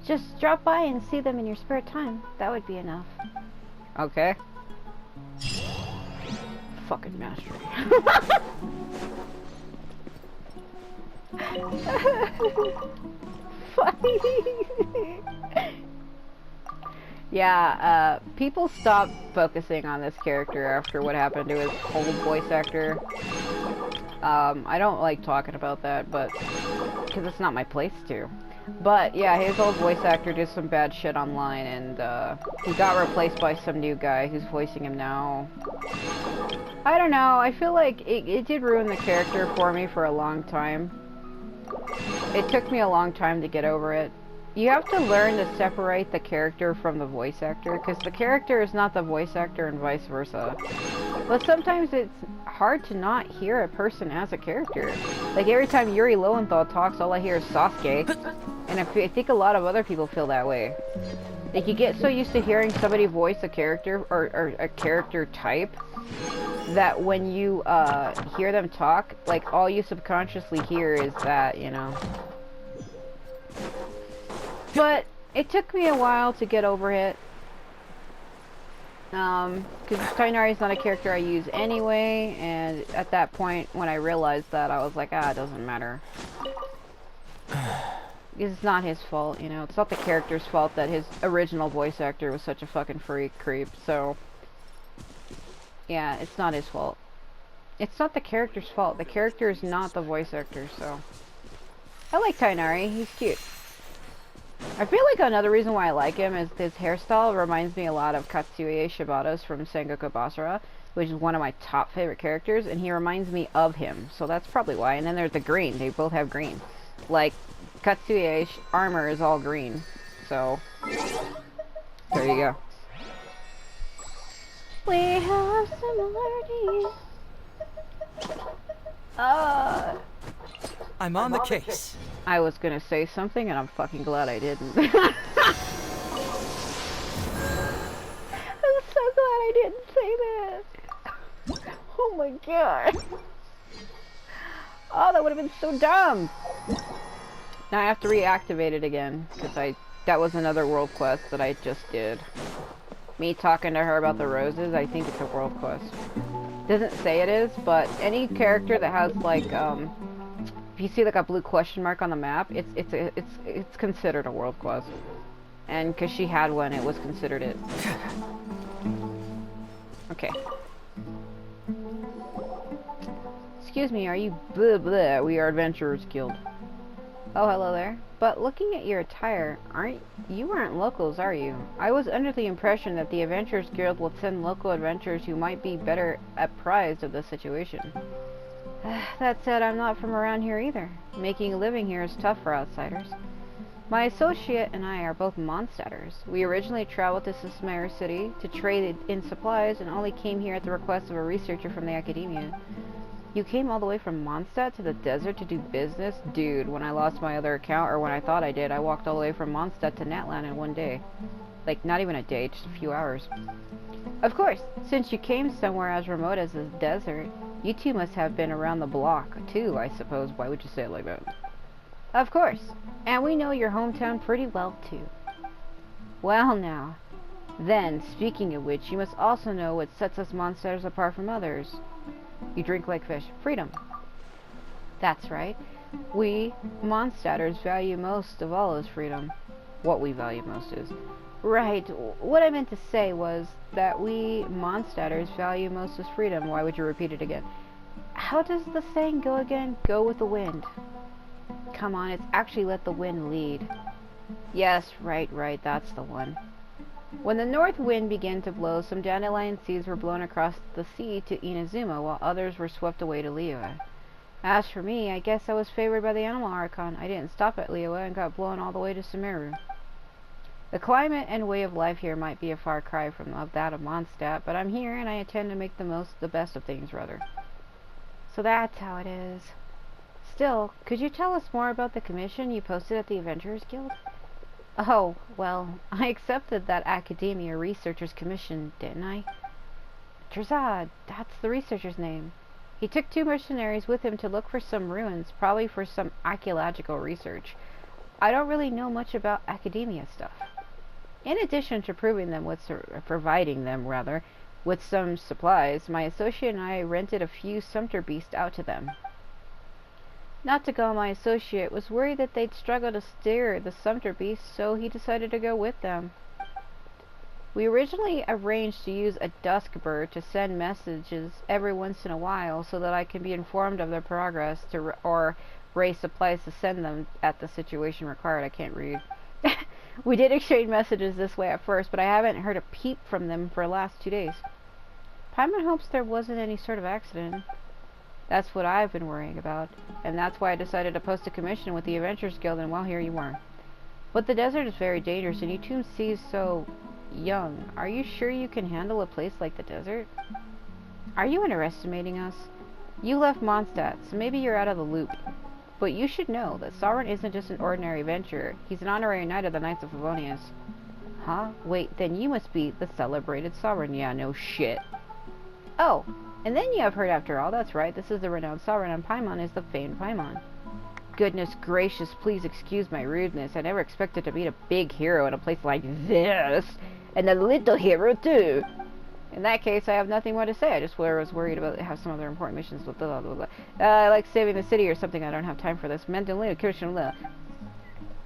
Just drop by and see them in your spare time. That would be enough. Okay. Fucking mastery. Funny. Yeah, people stopped focusing on this character after what happened to his old voice actor. I don't like talking about that, but because it's not my place to. But yeah, his old voice actor did some bad shit online, and he got replaced by some new guy who's voicing him now. I don't know, I feel like it did ruin the character for me for a long time. It took me a long time to get over it. You have to learn to separate the character from the voice actor, because the character is not the voice actor and vice versa. But sometimes it's hard to not hear a person as a character. Like every time Yuri Lowenthal talks, all I hear is Sasuke. And I think a lot of other people feel that way. Like you get so used to hearing somebody voice a character, or a character type, that when you hear them talk, like all you subconsciously hear is that, you know. But it took me a while to get over it. Because Tighnari is not a character I use anyway, and at that point, when I realized that, I was like, ah, it doesn't matter. It's not his fault, you know. It's not the character's fault that his original voice actor was such a fucking creep, so... Yeah, it's not his fault. It's not the character's fault. The character is not the voice actor, so... I like Tighnari. He's cute. I feel like another reason why I like him is his hairstyle reminds me a lot of Katsuie Shibata's from Sengoku Basara, which is one of my top favorite characters, and he reminds me of him, so that's probably why. And then there's the green. They both have green. Like, Katsuie's armor is all green, so... There you go. We have similarities. I'm on the case. I was gonna say something, and I'm fucking glad I didn't. I'm so glad I didn't say that. Oh my god. Oh, that would have been so dumb. Now I have to reactivate it again, because that was another world quest that I just did. Me talking to her about the roses, I think it's a world quest. Doesn't say it is, but any character that has like, if you see like a blue question mark on the map, it's considered a world quest. And because she had one, it was considered it. Okay. Excuse me, are you blah blah? We are Adventurers Guild. Oh, hello there. But looking at your attire, you aren't locals, are you? I was under the impression that the Adventurers Guild will send local adventurers who might be better apprised of the situation. That said, I'm not from around here either. Making a living here is tough for outsiders. My associate and I are both Mondstadters. We originally traveled to Sismare City to trade in supplies and only came here at the request of a researcher from the academia. You came all the way from Mondstadt to the desert to do business? Dude, when I lost my other account, or when I thought I did, I walked all the way from Mondstadt to Natlan in one day. Like, not even a day, just a few hours. Of course, since you came somewhere as remote as the desert, you two must have been around the block, too, I suppose. Why would you say it like that? Of course. And we know your hometown pretty well, too. Well, now. Then, speaking of which, you must also know what sets us Mondstadters apart from others. You drink like fish. Freedom. That's right. We, Mondstadters, value most of all is freedom. What we value most is. Right. What I meant to say was that we, Mondstadters, value most is freedom. Why would you repeat it again? How does the saying go again? Go with the wind. Come on, it's actually let the wind lead. Yes, right, that's the one. When the north wind began to blow, some dandelion seeds were blown across the sea to Inazuma, while others were swept away to Liyue. As for me, I guess I was favored by the animal archon. I didn't stop at Liyue and got blown all the way to Sumeru. The climate and way of life here might be a far cry from that of Mondstadt, but I'm here and I intend to make the best of things, rather. So that's how it is. Still, could you tell us more about the commission you posted at the Adventurers Guild? Oh, well, I accepted that Academia Researcher's Commission, didn't I? Terzad, that's the researcher's name. He took 2 mercenaries with him to look for some ruins, probably for some archaeological research. I don't really know much about academia stuff. In addition to providing them with some supplies, my associate and I rented a few sumpter beasts out to them. Not to go, my associate was worried that they'd struggle to steer the sumpter beasts, so he decided to go with them. We originally arranged to use a dusk bird to send messages every once in a while so that I can be informed of their progress or raise supplies to send them at the situation required. I can't read. We did exchange messages this way at first, but I haven't heard a peep from them for the last 2 days. Paimon hopes there wasn't any sort of accident. That's what I've been worrying about, and that's why I decided to post a commission with the Adventurers Guild, and well, here you are. But the desert is very dangerous, and you two seem so young. Are you sure you can handle a place like the desert? Are you underestimating us? You left Mondstadt, so maybe you're out of the loop. But you should know that Sovereign isn't just an ordinary adventurer. He's an honorary knight of the Knights of Favonius. Huh? Wait, then you must be the celebrated Sovereign. Yeah, no shit. Oh, and then you have heard after all. That's right, this is the renowned Sovereign, and Paimon is the famed Paimon. Goodness gracious, please excuse my rudeness. I never expected to meet a big hero in a place like this. And a little hero, too. In that case, I have nothing more to say. I just was worried about have some other important missions. Blah, blah, blah, blah. Like saving the city or something. I don't have time for this.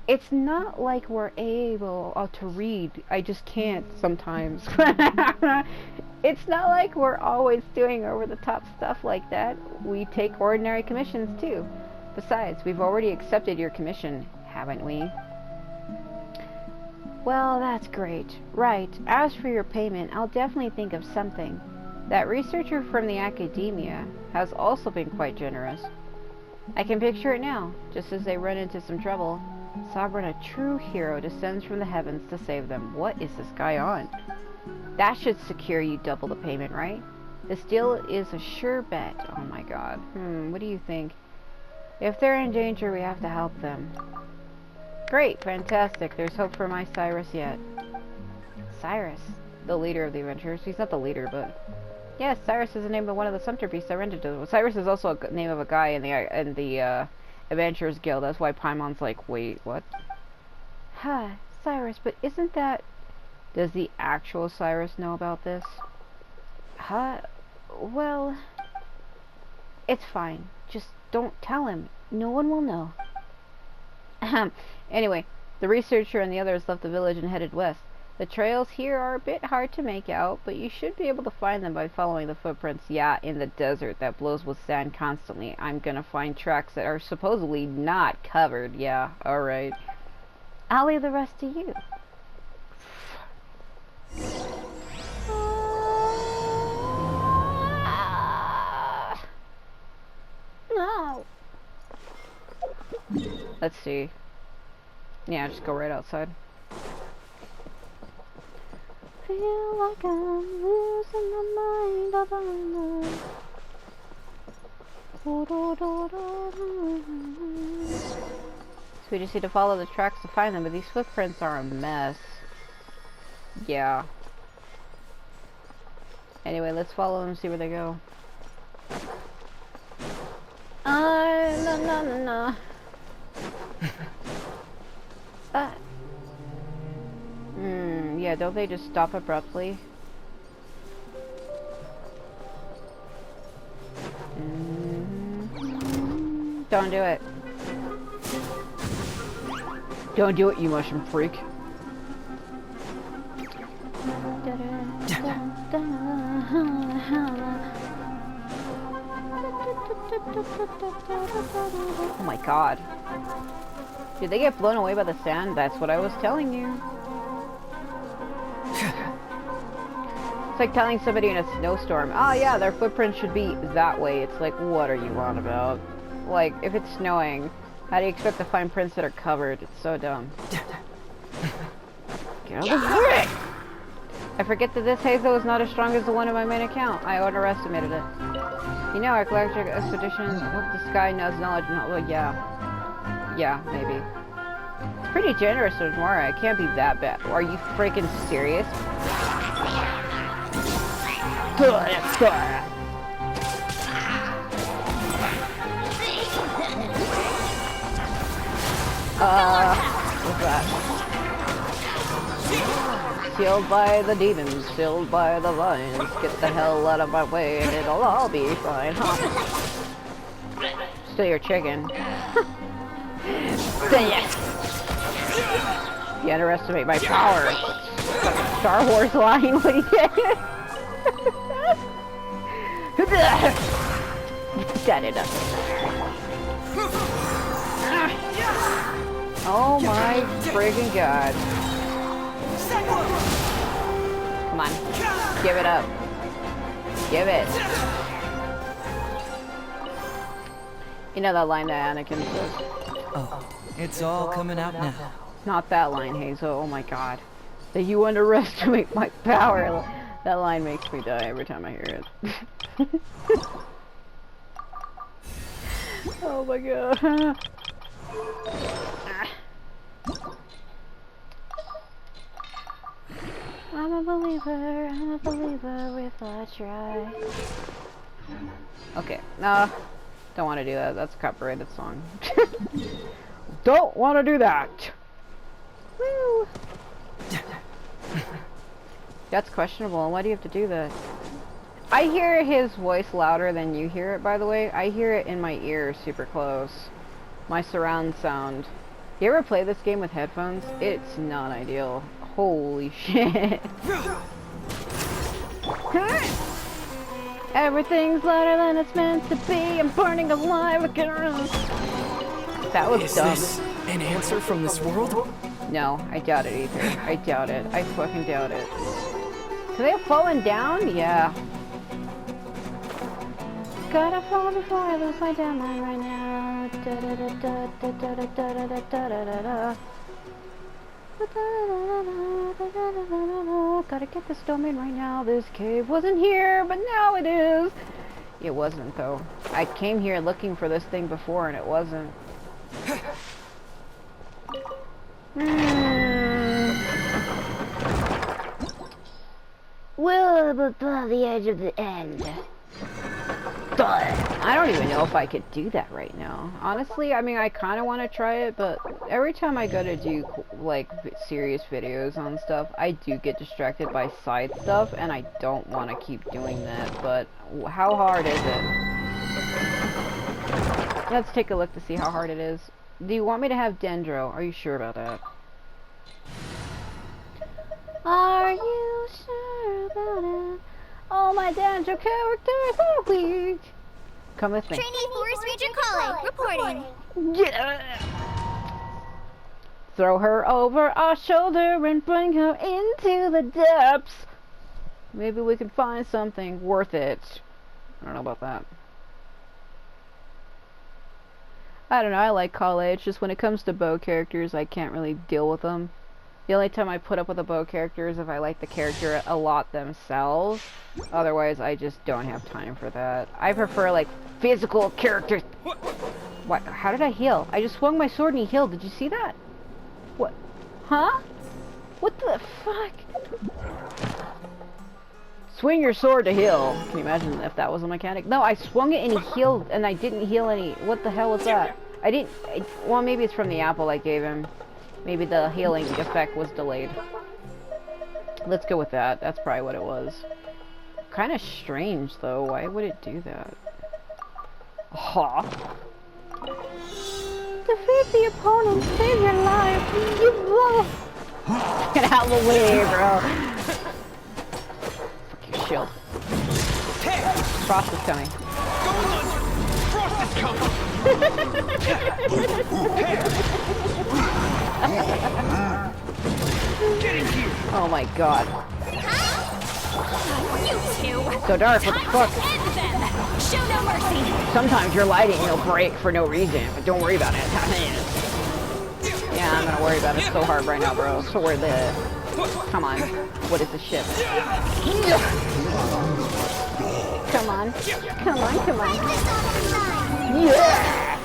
It's not like we're able to read. I just can't sometimes. It's not like we're always doing over-the-top stuff like that. We take ordinary commissions, too. Besides, we've already accepted your commission, haven't we? Well, that's great. Right. As for your payment, I'll definitely think of something. That researcher from the Academia has also been quite generous. I can picture it now, just as they run into some trouble. Sovereign, a true hero, descends from the heavens to save them. What is this guy on? That should secure you double the payment, right? This deal is a sure bet. Oh my god. What do you think? If they're in danger, we have to help them. Great, fantastic. There's hope for my Cyrus yet. Cyrus, the leader of the adventurers. He's not the leader, but yes, Cyrus is the name of one of the sumpter beasts I rented to. Well, Cyrus is also a name of a guy in the Adventurers Guild. That's why Paimon's like, wait, what? Hi, Cyrus, but isn't that? Does the actual Cyrus know about this? Well, it's fine. Just don't tell him. No one will know. Anyway, the researcher and the others left the village and headed west. The trails here are a bit hard to make out, but you should be able to find them by following the footprints. Yeah, in the desert that blows with sand constantly. I'm gonna find tracks that are supposedly not covered. Yeah, alright. I'll leave the rest to you. No. Let's see. Yeah, just go right outside. Feel like I'm losing my mind all the night. So we just need to follow the tracks to find them, but these footprints are a mess. Yeah. Anyway, let's follow them and see where they go. No. Yeah, don't they just stop abruptly? Don't do it. Don't do it, you mushroom freak. Oh my god. Did they get blown away by the sand? That's what I was telling you. It's like telling somebody in a snowstorm, oh yeah, their footprint should be that way. It's like, what are you on about? Like, if it's snowing, how do you expect to find prints that are covered? It's so dumb. Get out of the way! I forget that this Hazel is not as strong as the one in my main account. I underestimated it. You know, our galactic expedition, hope the sky knows knowledge and well, yeah. Yeah, maybe. It's pretty generous with Mora. It can't be that bad. Are you freaking serious? What's that? Sealed by the demons, sealed by the lions. Get the hell out of my way and it'll all be fine, huh? Still your chicken. You underestimate my power. Fucking Star Wars line, what do you get? That it up. Oh my friggin' god. Come on. Give it up. Give it. You know that line that Anakin says? Oh, it's all coming out now. Not that line, Hazel. Oh my god. That you underestimate my power. That line makes me die every time I hear it. Oh my god. I'm a believer with a try. Okay, no, don't want to do that. That's a copyrighted song. Don't want to do that. Woo. That's questionable. Why do you have to do that? I hear his voice louder than you hear it, by the way. I hear it in my ear super close. My surround sound. You ever play this game with headphones? It's not ideal. Holy shit. Everything's louder than it's meant to be. I'm burning alive again. That was dumb. Is this an answer from this world? No, I doubt it either. I doubt it. I fucking doubt it. Could they have fallen down? Yeah. Gotta fall before I lose my damn mind right now. Da da da da da da da da da da da da. Gotta get this domain right now. This cave wasn't here, but now it is. It wasn't though. I came here looking for this thing before and it wasn't. Well, but the edge of the end. I don't even know if I could do that right now. Honestly, I mean, I kind of want to try it, but every time I go to do, like, serious videos on stuff, I do get distracted by side stuff, and I don't want to keep doing that, but how hard is it? Let's take a look to see how hard it is. Do you want me to have Dendro? Are you sure about that? Are you sure about it? All my Dendro characters are weak. Come with me. Trainee Forest Ranger calling. Reporting. Yeah. Throw her over our shoulder and bring her into the depths. Maybe we can find something worth it. I don't know about that. I don't know, I like college. Just when it comes to bow characters, I can't really deal with them. The only time I put up with a bow character is if I like the character a lot themselves. Otherwise, I just don't have time for that. I prefer, like, physical characters. What? How did I heal? I just swung my sword and he healed. Did you see that? What? Huh? What the fuck? Swing your sword to heal. Can you imagine if that was a mechanic? No, I swung it and he healed and I didn't heal any. What the hell was that? Well, maybe it's from the apple I gave him. Maybe the healing effect was delayed. Let's go with that. That's probably what it was. Kind of strange, though. Why would it do that? Ha! Defeat the opponent, save your life. You will. Get out of the way, bro. Fuck your shield. Frost is coming. Frost is coming! Get in here! Oh my god. You two. So dark, what the fuck? End them. Show no mercy. Sometimes your lighting will break for no reason, but don't worry about it. Yeah, I'm gonna worry about it so hard right now, bro. So worry that. Come on. What is the ship? Come on. Come on, come on. Yeah!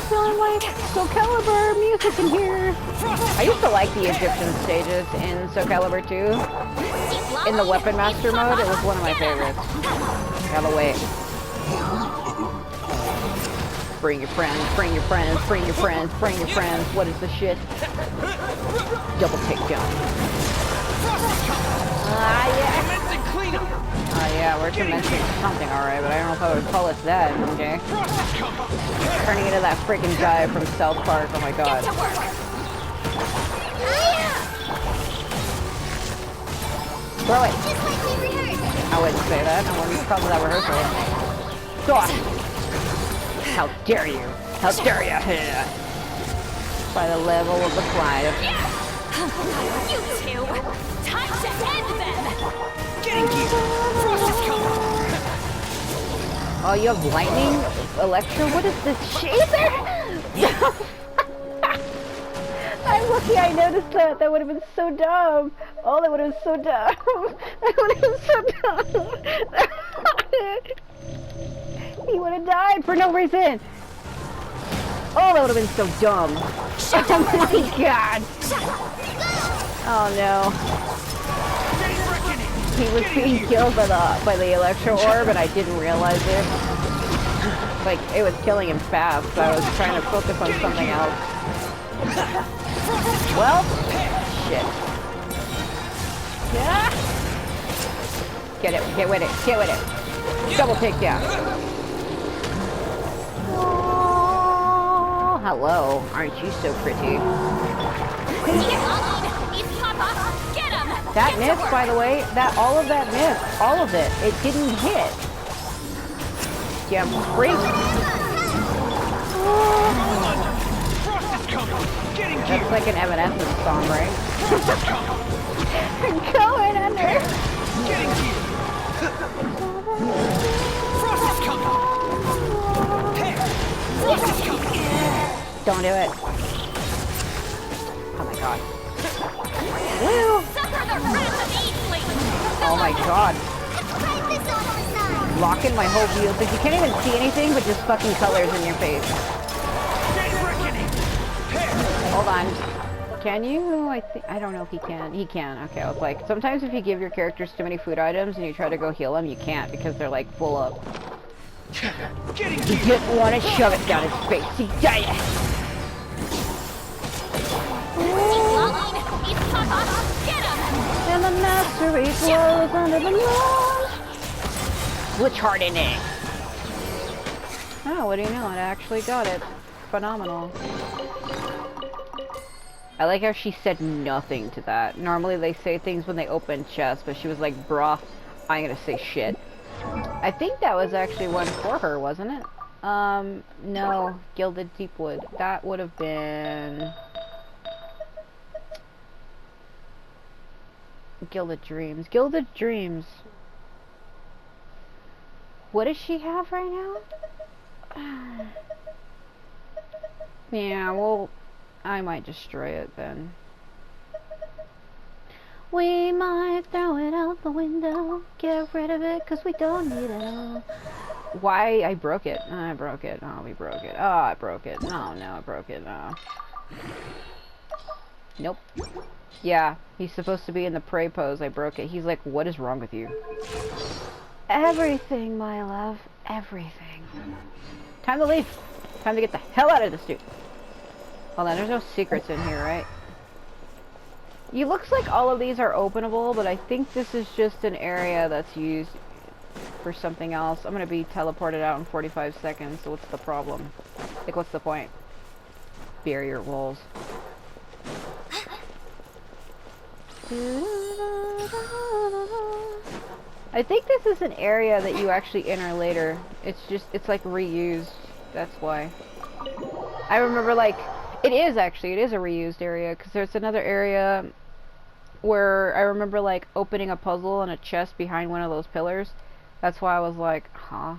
Sound like Soul Calibur music in here. I used to like the Egyptian stages in Soul Calibur 2. In the Weapon Master mode, it was one of my favorites. Gotta wait. Bring your friends, bring your friends, bring your friends, bring your friends. What is the shit? Double takedown. Yeah. Yeah, we're commencing something, alright, but I don't know if I would call it that, okay? Turning into that freaking guy from South Park, oh my god. Throw it! I wouldn't say that, I wouldn't come to that rehearsal. God! How dare you! How dare you! By the level of the climb. You two! Time to end them! Getting you! Frost is coming! Oh, you have lightning? Electro? What is this shaper? I'm lucky I noticed that. That would have been so dumb. Oh, that would have been so dumb. That would have been so dumb. He would have died for no reason. Oh, that would have been so dumb. Oh my god. Oh no. He was being killed by the electro orb and I didn't realize it. Like, it was killing him fast, so I was trying to focus on something else. Well, shit. Yeah. Get it, get with it, get with it. Double takedown. Oh, hello. Aren't you so pretty? That miss, by the way, all of that miss, all of it, it didn't hit. Yeah, freak. That's like an Evanescence song, right? I'm going under. Don't do it. Oh my god. Woo! Oh my god. Locking my whole view. Like you can't even see anything but just fucking colors in your face. Hold on. Can you? I don't know if he can. He can. Okay, I was like, sometimes if you give your characters too many food items and you try to go heal them, you can't because they're like full up. You just want to shove it down his face. He died. And the mastery flows under the law. Switch hardening. Oh, what do you know? I actually got it. Phenomenal. I like how she said nothing to that. Normally they say things when they open chests, but she was like, bruh, I ain't gonna say shit. I think that was actually one for her, wasn't it? No. Gilded Deepwood. That would have been... Gilded Dreams. Gilded Dreams. What does she have right now? Yeah, well, I might destroy it then. We might throw it out the window, get rid of it, cause we don't need it all. Why? I broke it. Oh, I broke it. Oh, we broke it. Oh, I broke it. Oh, no, I broke it. Oh. Nope. Yeah, he's supposed to be in the prey pose. I broke it. He's like, what is wrong with you? Everything, my love. Everything. Time to leave. Time to get the hell out of this dude. Hold on, there's no secrets in here, right? It looks like all of these are openable, but I think this is just an area that's used for something else. I'm gonna be teleported out in 45 seconds, so what's the problem? Like, what's the point? Barrier walls. I think this is an area that you actually enter later. It's like reused. That's why. I remember, like, it is a reused area, because there's another area where I remember, like, opening a puzzle and a chest behind one of those pillars. That's why I was like, huh?